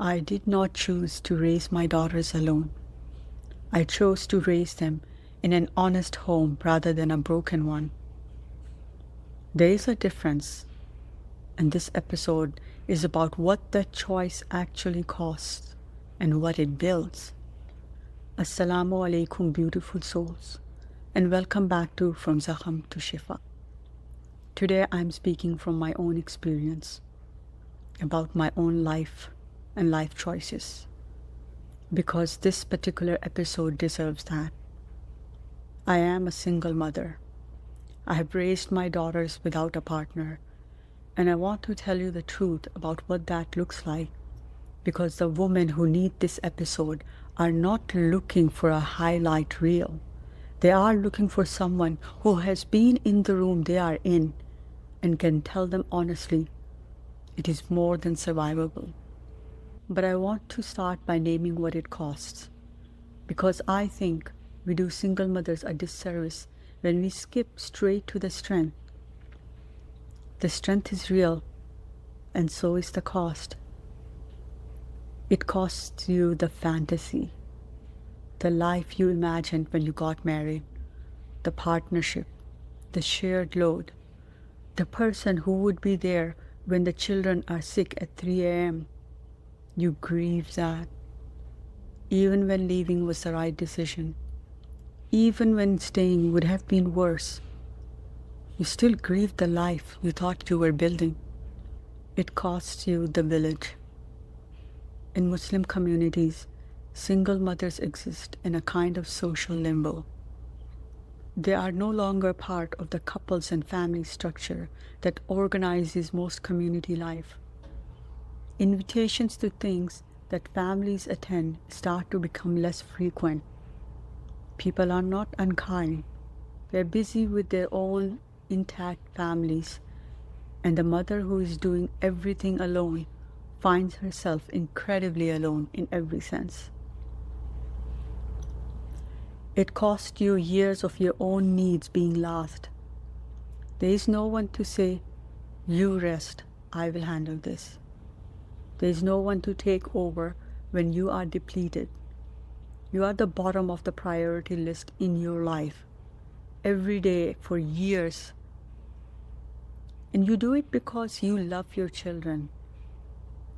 I did not choose to raise my daughters alone. I chose to raise them in an honest home rather than a broken one. There is a difference, and this episode is about what that choice actually costs and what it builds. Assalamu alaikum, beautiful souls, and welcome back to From Zakham to Shifa. Today I'm speaking from my own experience about my own life and life choices, because this particular episode deserves that. I am a single mother. I have raised my daughters without a partner, and I want to tell you the truth about what that looks like, because the women who need this episode are not looking for a highlight reel. They are looking for someone who has been in the room they are in and can tell them honestly, it is more than survivable. But I want to start by naming what it costs, because I think we do single mothers a disservice when we skip straight to the strength. The strength is real, and so is the cost. It costs you the fantasy, the life you imagined when you got married, the partnership, the shared load, the person who would be there when the children are sick at 3 a.m. You grieve that. Even when leaving was the right decision, even when staying would have been worse, you still grieve the life you thought you were building. It costs you the village. In Muslim communities, single mothers exist in a kind of social limbo. They are no longer part of the couples and family structure that organizes most community life. Invitations to things that families attend start to become less frequent. People are not unkind. They're busy with their own intact families, and the mother who is doing everything alone finds herself incredibly alone in every sense. It cost you years of your own needs being lost. There is no one to say, you rest, I will handle this. There is no one to take over when you are depleted. You are the bottom of the priority list in your life, every day for years. And you do it because you love your children.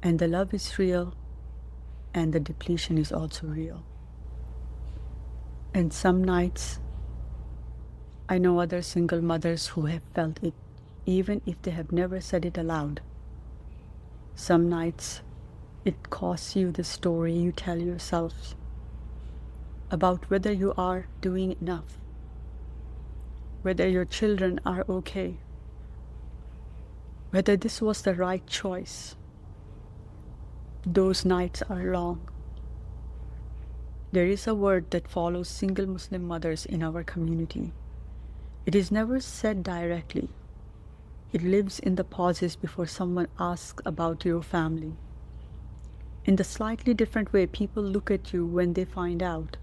And the love is real, and the depletion is also real. And some nights, I know other single mothers who have felt it, even if they have never said it aloud. Some nights, it costs you the story you tell yourself about whether you are doing enough, whether your children are okay, whether this was the right choice. Those nights are long. There is a word that follows single Muslim mothers in our community. It is never said directly. It lives in the pauses before someone asks about your family. In the slightly different way people look at you when they find out.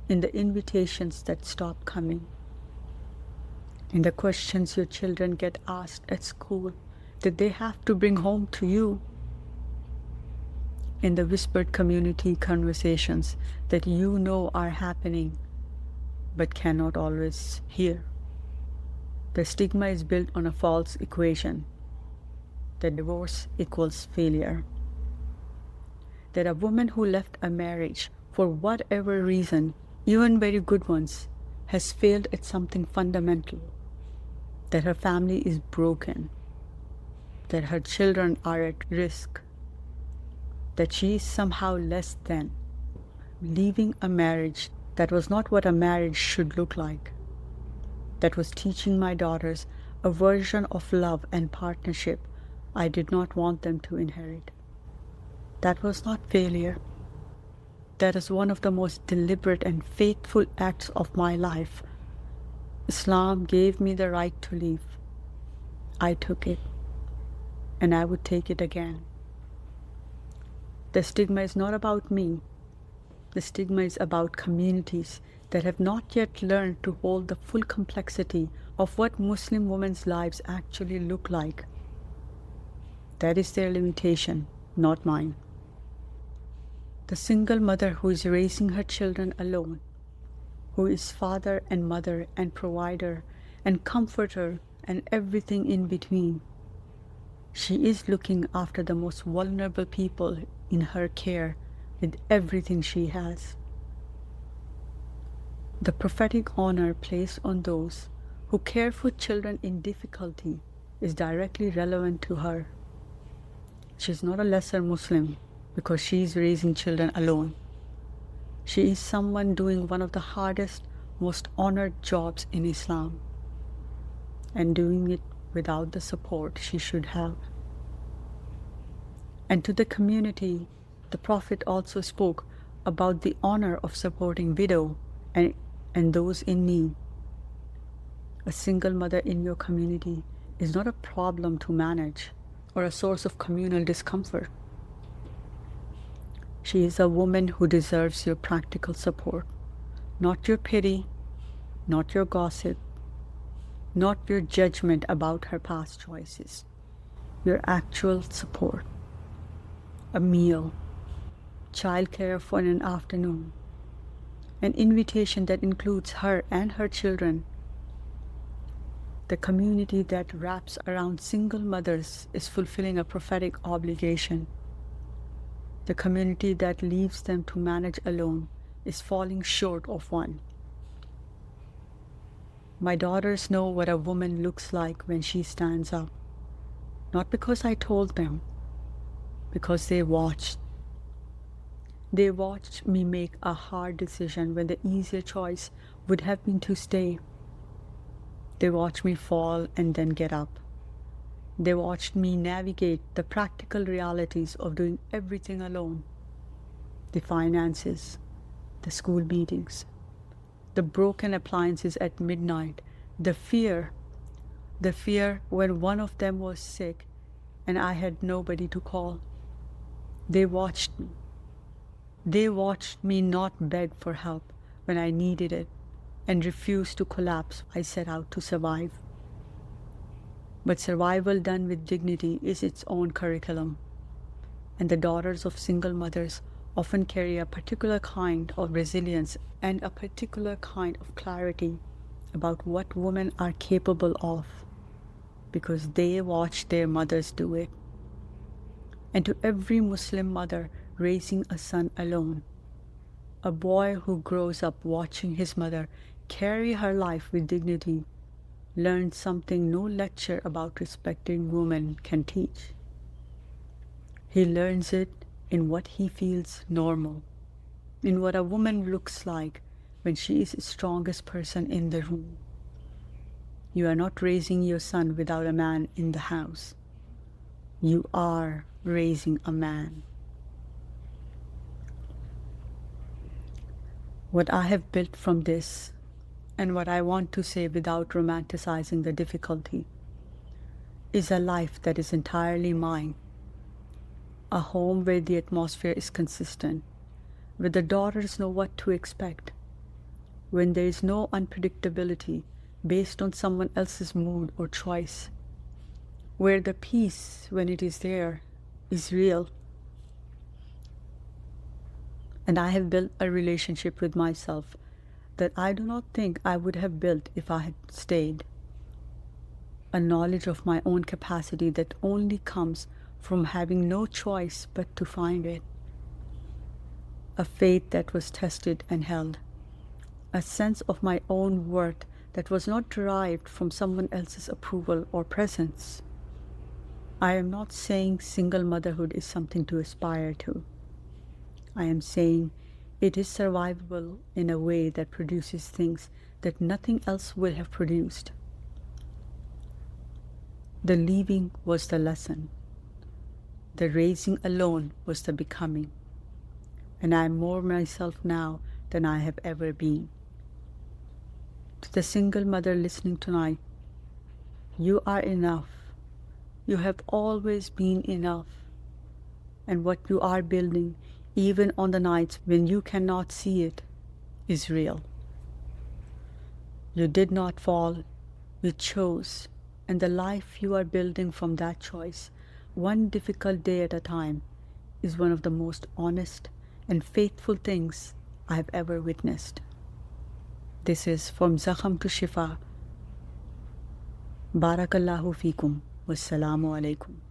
In the invitations that stop coming. In the questions your children get asked at school that they have to bring home to you. In the whispered community conversations that you know are happening but cannot always hear. The stigma is built on a false equation that divorce equals failure. That a woman who left a marriage for whatever reason, even very good ones, has failed at something fundamental. That her family is broken. That her children are at risk. That she is somehow less than, leaving a marriage that was not what a marriage should look like, that was teaching my daughters a version of love and partnership I did not want them to inherit. That was not failure. That is one of the most deliberate and faithful acts of my life. Islam gave me the right to leave. I took it, and I would take it again. The stigma is not about me. The stigma is about communities that have not yet learned to hold the full complexity of what Muslim women's lives actually look like. That is their limitation, not mine. The single mother who is raising her children alone, who is father and mother and provider and comforter and everything in between. She is looking after the most vulnerable people in her care with everything she has. The prophetic honor placed on those who care for children in difficulty is directly relevant to her. She is not a lesser Muslim because she is raising children alone. She is someone doing one of the hardest, most honored jobs in Islam, and doing it without the support she should have. And to the community, the Prophet also spoke about the honor of supporting widow and those in need. A single mother in your community is not a problem to manage or a source of communal discomfort. She is a woman who deserves your practical support, not your pity, not your gossip, not your judgment about her past choices, your actual support. A meal, childcare for an afternoon, an invitation that includes her and her children. The community that wraps around single mothers is fulfilling a prophetic obligation. The community that leaves them to manage alone is falling short of one. My daughters know what a woman looks like when she stands up, not because I told them, because they watched. They watched me make a hard decision when the easier choice would have been to stay. They watched me fall and then get up. They watched me navigate the practical realities of doing everything alone. The finances, the school meetings, the broken appliances at midnight, the fear when one of them was sick and I had nobody to call. They watched me. They watched me not beg for help when I needed it and refused to collapse. I set out to survive. But survival done with dignity is its own curriculum, and the daughters of single mothers often carry a particular kind of resilience and a particular kind of clarity about what women are capable of, because they watch their mothers do it. And to every Muslim mother raising a son alone, a boy who grows up watching his mother carry her life with dignity, learns something no lecture about respecting women can teach. He learns it in what he feels normal, in what a woman looks like when she is the strongest person in the room. You are not raising your son without a man in the house. You are raising a man. What I have built from this, and what I want to say without romanticizing the difficulty, is a life that is entirely mine. A home where the atmosphere is consistent, where the daughters know what to expect, when there is no unpredictability based on someone else's mood or choice, where the peace, when it is there, is real. And I have built a relationship with myself that I do not think I would have built if I had stayed. A knowledge of my own capacity that only comes from having no choice but to find it. A faith that was tested and held. A sense of my own worth that was not derived from someone else's approval or presence. I am not saying single motherhood is something to aspire to. I am saying it is survivable in a way that produces things that nothing else would have produced. The leaving was the lesson. The raising alone was the becoming. And I am more myself now than I have ever been. To the single mother listening tonight, you are enough. You have always been enough. And what you are building, even on the nights when you cannot see it, is real. You did not fall, you chose, and the life you are building from that choice, one difficult day at a time, is one of the most honest and faithful things I have ever witnessed. This is from Zakham to Shifa. Barakallahu fikum. Wassalamu alaikum.